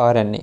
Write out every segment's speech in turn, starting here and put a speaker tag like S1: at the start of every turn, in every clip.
S1: RNA.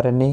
S1: RNA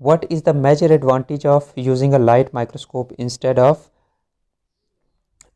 S1: What is the major advantage of using a light microscope instead of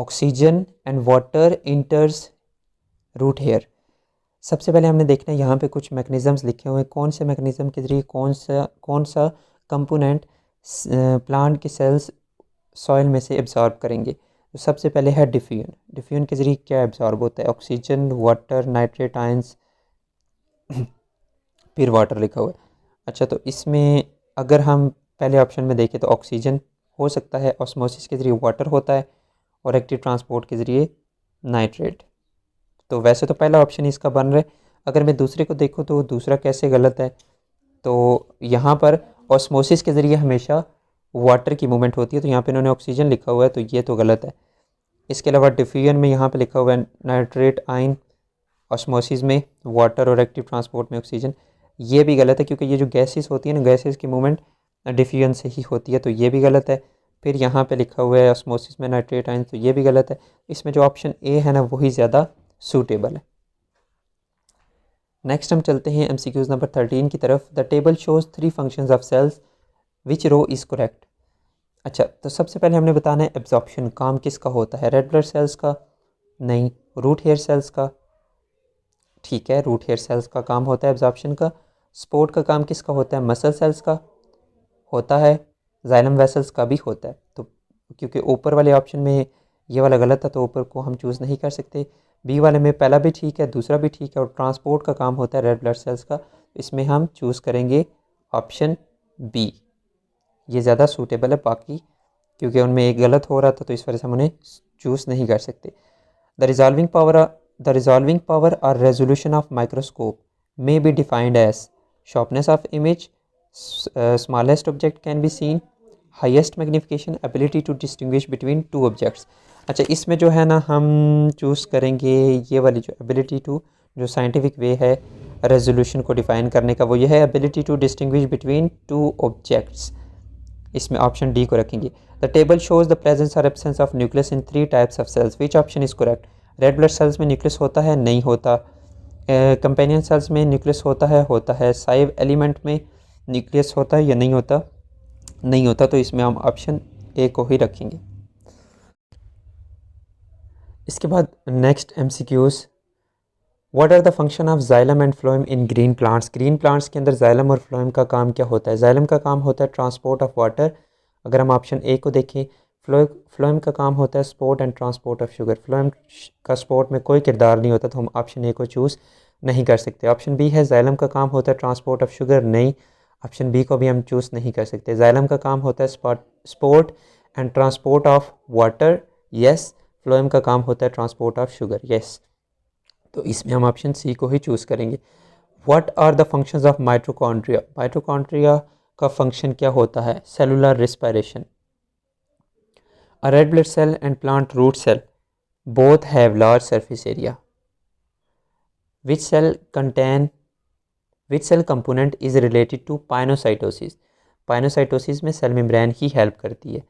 S1: oxygen and water enters root hair. सबसे पहले हमने देखना है यहाँ पे कुछ मैकेनिज़म्स लिखे हुए हैं, कौन से मैकेनिज़्म के ज़रिए कौन सा कंपोनेंट प्लांट के सेल्स सॉइल में से एब्जॉर्ब करेंगे। तो सबसे पहले है डिफ्यूजन। डिफ्यूजन के ज़रिए क्या एब्जॉर्ब होता है, ऑक्सीजन, वाटर, नाइट्रेट आयंस, फिर वाटर लिखा हुआ है। अच्छा, तो इसमें अगर हम पहले ऑप्शन में देखें तो ऑक्सीजन हो सकता है, ऑस्मोसिस के ज़रिए वाटर होता है, और एक्टिव ट्रांसपोर्ट के ज़रिए नाइट्रेट। तो वैसे तो पहला ऑप्शन इसका बन रहा है। अगर मैं दूसरे को देखूँ तो दूसरा कैसे गलत है, तो यहाँ पर ऑस्मोसिस के ज़रिए हमेशा वाटर की मूवमेंट होती है, तो यहाँ पे इन्होंने ऑक्सीजन लिखा हुआ है, तो ये तो गलत है। इसके अलावा डिफ्यूजन में यहाँ पे लिखा हुआ है नाइट्रेट आयन, ऑस्मोसिस में वाटर, और एक्टिव ट्रांसपोर्ट में ऑक्सीजन, ये भी गलत है क्योंकि ये जो गैसेस होती है ना, गैसेस की मूवमेंट डिफ्यूजन से ही होती है, तो ये भी गलत है। फिर यहाँ पे लिखा हुआ है ऑस्मोसिस में नाइट्रेट आयन, तो ये भी गलत है। इसमें जो ऑप्शन ए है ना वही ज़्यादा सूटेबल है। नेक्स्ट हम चलते हैं MCQs नंबर 13 की तरफ। The table shows 3 functions of cells, which row is correct. अच्छा, तो सबसे पहले हमने बताना है एब्जॉर्प्शन काम किसका होता है, रेड ब्लड सेल्स का? नहीं। रूट हेयर सेल्स का? ठीक है, रूट हेयर सेल्स का काम होता है एब्जॉर्प्शन का। स्पोर्ट का काम किसका होता है, मसल सेल्स का होता है। जाइलम वेसल्स का भी होता है। तो क्योंकि ऊपर वाले ऑप्शन में ये वाला गलत था तो ऊपर को हम चूज़ नहीं कर सकते। बी वाले में पहला भी ठीक है, दूसरा भी ठीक है, और ट्रांसपोर्ट का काम होता है रेड ब्लड सेल्स का, इसमें हम चूज़ करेंगे ऑप्शन बी, ये ज़्यादा सूटेबल है। बाकी क्योंकि उनमें एक गलत हो रहा था तो इस वजह से हम उन्हें चूज़ नहीं कर सकते। द रिजॉल्विंग पावर और resolution of microscope may be defined as sharpness of image, smallest object can be seen, highest magnification, ability to distinguish between two objects. अच्छा, इसमें जो है ना हम चूज़ करेंगे ये वाली जो एबिलिटी टू, जो साइंटिफिक वे है रेजोल्यूशन को डिफ़ाइन करने का, वो ये है ability to distinguish between two objects. इसमें ऑप्शन डी को रखेंगे। The table shows the presence और absence of nucleus in 3 types of cells, which option is correct. Red blood cells में न्यूक्लियस होता है? नहीं होता। कंपेनियन सेल्स में न्यूक्लियस होता है? होता है। साइव एलिमेंट में न्यूक्लियस होता है या नहीं होता? नहीं होता। तो इसमें हम ऑप्शन ए को ही रखेंगे। इसके बाद next MCQs। What are the function of xylem and phloem in green plants. Green plants के अंदर जाइलम और फ्लोएम का काम क्या होता है? जाइलम का काम होता है ट्रांसपोर्ट ऑफ वाटर। अगर हम ऑप्शन ए को देखें, फ्लोएम का काम होता है sport and transport of sugar. Phloem का स्पोर्ट में कोई किरदार नहीं होता, तो हम ऑप्शन ए को चूज़ नहीं कर सकते। ऑप्शन बी है जाइलम का काम होता है ट्रांसपोर्ट ऑफ शुगर। नहीं, ऑप्शन बी को भी हम चूज़ नहीं कर सकते। जाइलम का काम होता है sport and transport of water. Yes. Phloem का काम होता है ट्रांसपोर्ट ऑफ शुगर। यस। तो इसमें हम ऑप्शन सी को ही चूज़ करेंगे। What are the functions of mitochondria. Mitochondria का फंक्शन क्या होता है? Cellular respiration. A red blood cell and plant root cell both have large surface area. Which cell component is related to pinocytosis. Pinocytosis में cell membrane ही help करती है।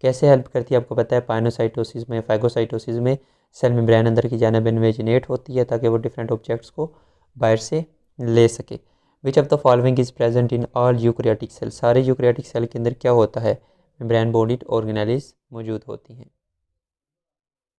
S1: कैसे help करती है आपको पता है? पाइनोसाइटोसिस में, फैगोसाइटोसिस में सेल मेम्ब्रेन अंदर की जानिब इन्वेजिनेट होती है ताकि वो डिफरेंट ऑब्जेक्ट्स को बाहर से ले सके। Which of the following is present in all eukaryotic cell. सारे यूकैरियोटिक सेल के अंदर क्या होता है? मेम्ब्रेन बॉडीड ऑर्गेनेल्स मौजूद होती हैं।